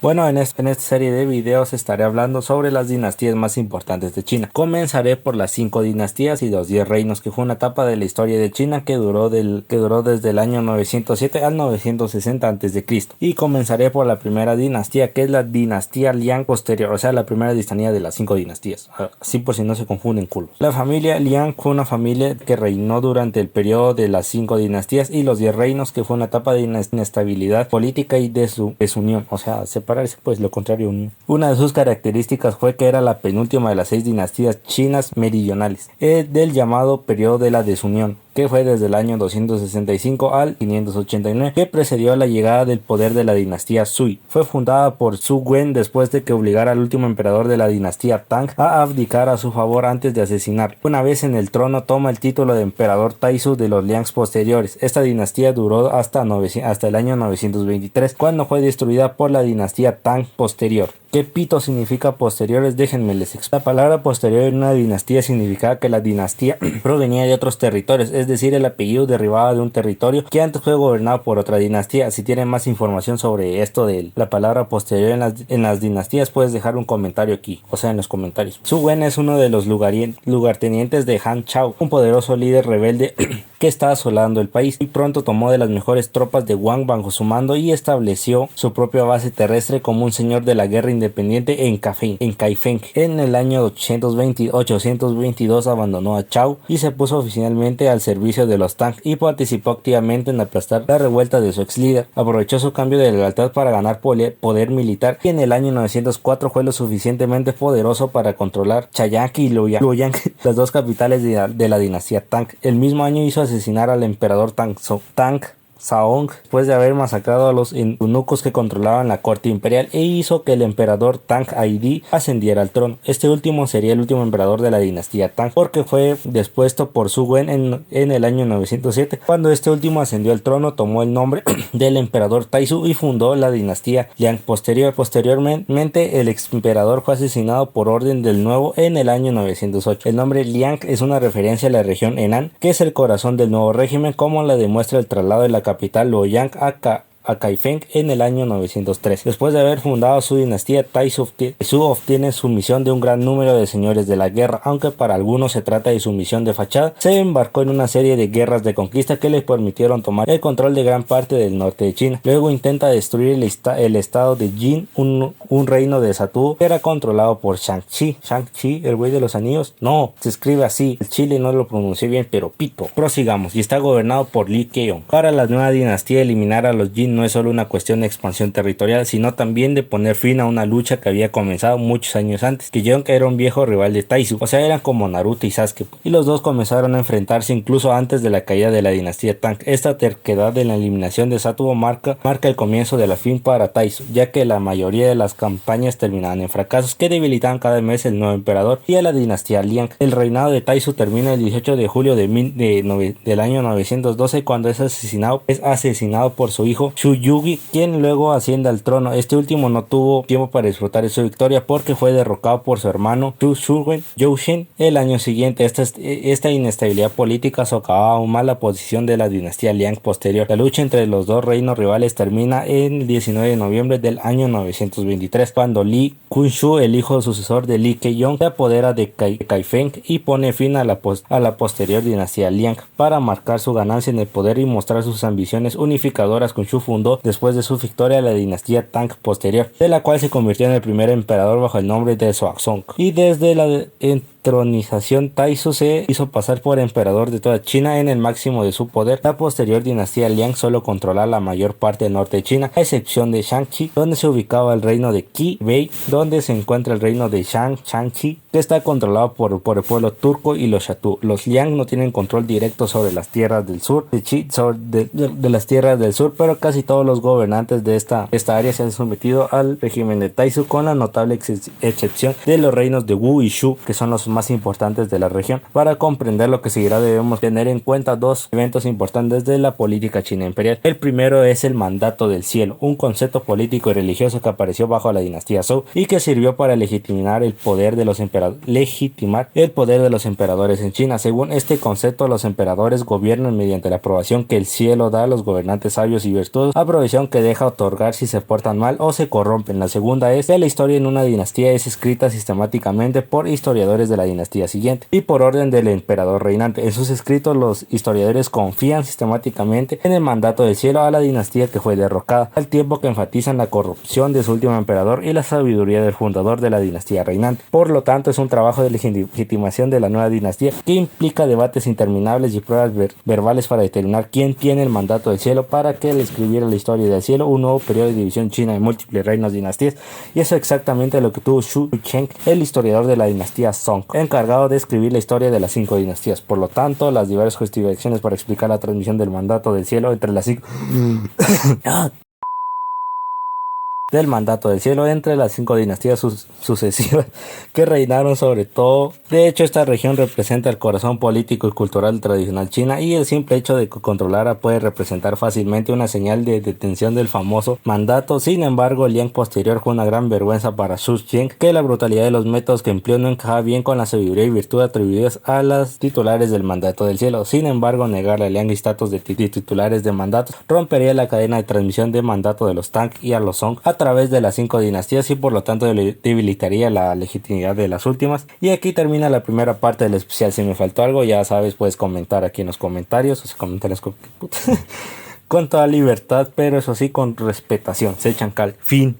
Bueno, en esta serie de videos estaré hablando sobre las dinastías más importantes de China. Comenzaré por las 5 dinastías y los 10 reinos, que fue una etapa de la historia de China que duró desde el año 907 al 960 a.C. Y comenzaré por la primera dinastía, que es la dinastía Liang posterior, o sea, la primera dinastía de las 5 dinastías. Así por si no se confunden culos. La familia Liang fue una familia que reinó durante el periodo de las 5 dinastías y los 10 reinos, que fue una etapa de inestabilidad política y desunión, o sea, separarse, pues lo contrario, unión. Una de sus características fue que era la penúltima de las 6 dinastías chinas meridionales, del llamado periodo de la desunión, que fue desde el año 265 al 589, que precedió a la llegada del poder de la dinastía Sui. Fue fundada por Su Wen después de que obligara al último emperador de la dinastía Tang a abdicar a su favor antes de asesinar. Una vez en el trono, toma el título de emperador Taizu de los Liangs posteriores. Esta dinastía duró hasta el año 923, cuando fue destruida por la dinastía Tang posterior. ¿Qué pito significa posteriores? Déjenme les explico. La palabra posterior en una dinastía significaba que la dinastía provenía de otros territorios, es decir, el apellido derivaba de un territorio que antes fue gobernado por otra dinastía. Si tienen más información sobre esto de la palabra posterior en las dinastías, puedes dejar un comentario aquí, o sea, en los comentarios. Su Wen es uno de los lugartenientes de Han Chao, un poderoso líder rebelde que estaba asolando el país, y pronto tomó de las mejores tropas de Wang bajo su mando y estableció su propia base terrestre como un señor de la guerra independiente en Kaifeng. En el año 822 abandonó a Chao y se puso oficialmente al servicio de los Tang y participó activamente en aplastar la revuelta de su ex líder. Aprovechó su cambio de lealtad para ganar poder militar, y en el año 904 fue lo suficientemente poderoso para controlar Chayak y Luoyang, las dos capitales de la dinastía Tang. El mismo año hizo asesinar al emperador Tang Saong después de haber masacrado a los eunucos que controlaban la corte imperial, e hizo que el emperador Tang Aidi ascendiera al trono. Este último sería el último emperador de la dinastía Tang, porque fue despuesto por Su Wen en el año 907. Cuando este último ascendió al trono, tomó el nombre del emperador Taizu y fundó la dinastía Liang posterior. Posteriormente, el ex emperador fue asesinado por orden del nuevo en el año 908. El nombre Liang es una referencia a la región Henan, que es el corazón del nuevo régimen, como la demuestra el traslado de la capital Luoyang a Kaifeng en el año 903. Después de haber fundado su dinastía, Taizu obtiene sumisión de un gran número de señores de la guerra, aunque para algunos se trata de sumisión de fachada. Se embarcó en una serie de guerras de conquista que le permitieron tomar el control de gran parte del norte de China. Luego intenta destruir el estado de Jin, un reino de Satu que era controlado por Shang-Chi. Shang-Chi, el güey de los anillos. No, se escribe así. El chile no lo pronuncié bien, pero pito. Prosigamos. Y está gobernado por Li Keong. Para la nueva dinastía, eliminar a los Jin no es solo una cuestión de expansión territorial, sino también de poner fin a una lucha que había comenzado muchos años antes. Que Keong era un viejo rival de Taizu, o sea, eran como Naruto y Sasuke, y los dos comenzaron a enfrentarse incluso antes de la caída de la dinastía Tang. Esta terquedad en la eliminación de Satuo marca el comienzo de la fin para Taizu, ya que la mayoría de las campañas terminaban en fracasos que debilitaban cada mes el nuevo emperador y a la dinastía Liang. El reinado de Taizu termina el 18 de julio del año 912, cuando es asesinado por su hijo Shu Yugi, quien luego asciende al trono. Este último no tuvo tiempo para disfrutar de su victoria porque fue derrocado por su hermano Zhou Shen el año siguiente. Esta inestabilidad política socavaba aún más la posición de la dinastía Liang posterior. La lucha entre los dos reinos rivales termina en el 19 de noviembre del año 923, cuando Li Kunshu, el hijo sucesor de Li Keyong, se apodera de Kaifeng y pone fin a la posterior dinastía Liang. Para marcar su ganancia en el poder y mostrar sus ambiciones unificadoras, Kunshu fundó después de su victoria la dinastía Tang posterior, de la cual se convirtió en el primer emperador bajo el nombre de Xuanzong. Y desde la entronización, Taizu se hizo pasar por emperador de toda China en el máximo de su poder. La posterior dinastía Liang solo controlaba la mayor parte del norte de China, a excepción de Shangqi, donde se ubicaba el reino de Qi Bei, donde se encuentra el reino de Shangqi, que está controlado por el pueblo turco y los Shatu. Los Liang no tienen control directo sobre las tierras del sur de las tierras del sur, pero casi todos los gobernantes de esta área se han sometido al régimen de Taizu, con la notable excepción de los reinos de Wu y Shu, que son los más más importantes de la región. Para comprender lo que seguirá debemos tener en cuenta dos eventos importantes de la política china imperial. El primero es el mandato del cielo, un concepto político y religioso que apareció bajo la dinastía Zhou y que sirvió para legitimar el poder de los emperadores en China. Según este concepto, los emperadores gobiernan mediante la aprobación que el cielo da a los gobernantes sabios y virtuosos, aprobación que deja otorgar si se portan mal o se corrompen. La segunda es que la historia en una dinastía es escrita sistemáticamente por historiadores de la dinastía siguiente y por orden del emperador reinante. En sus escritos, los historiadores confían sistemáticamente en el mandato del cielo a la dinastía que fue derrocada, al tiempo que enfatizan la corrupción de su último emperador y la sabiduría del fundador de la dinastía reinante. Por lo tanto, es un trabajo de legitimación de la nueva dinastía que implica debates interminables y pruebas verbales para determinar quién tiene el mandato del cielo, para que al escribir la historia del cielo un nuevo periodo de división china en múltiples reinos dinastías. Y eso es exactamente lo que tuvo Xu Cheng, el historiador de la dinastía Song, encargado de escribir la historia de las 5 dinastías. Por lo tanto, las diversas justificaciones para explicar la transmisión del mandato del cielo entre las 5 del mandato del cielo entre las 5 dinastías sucesivas que reinaron sobre todo. De hecho, esta región representa el corazón político y cultural tradicional china, y el simple hecho de que controlara puede representar fácilmente una señal de detención del famoso mandato. Sin embargo, el Liang posterior fue una gran vergüenza para Xu Cheng, que la brutalidad de los métodos que empleó no encajaba bien con la sabiduría y virtud atribuidas a las titulares del mandato del cielo. Sin embargo, negarle a Liang estatus de titulares de mandatos rompería la cadena de transmisión de mandato de los Tang y a los Song a través de las 5 dinastías, y por lo tanto debilitaría la legitimidad de las últimas. Y aquí termina la primera parte del especial. Si me faltó algo, ya sabes, puedes comentar aquí en los comentarios, o sea, comentarios con toda libertad, pero eso sí, con respetación. Se echan cal. Fin.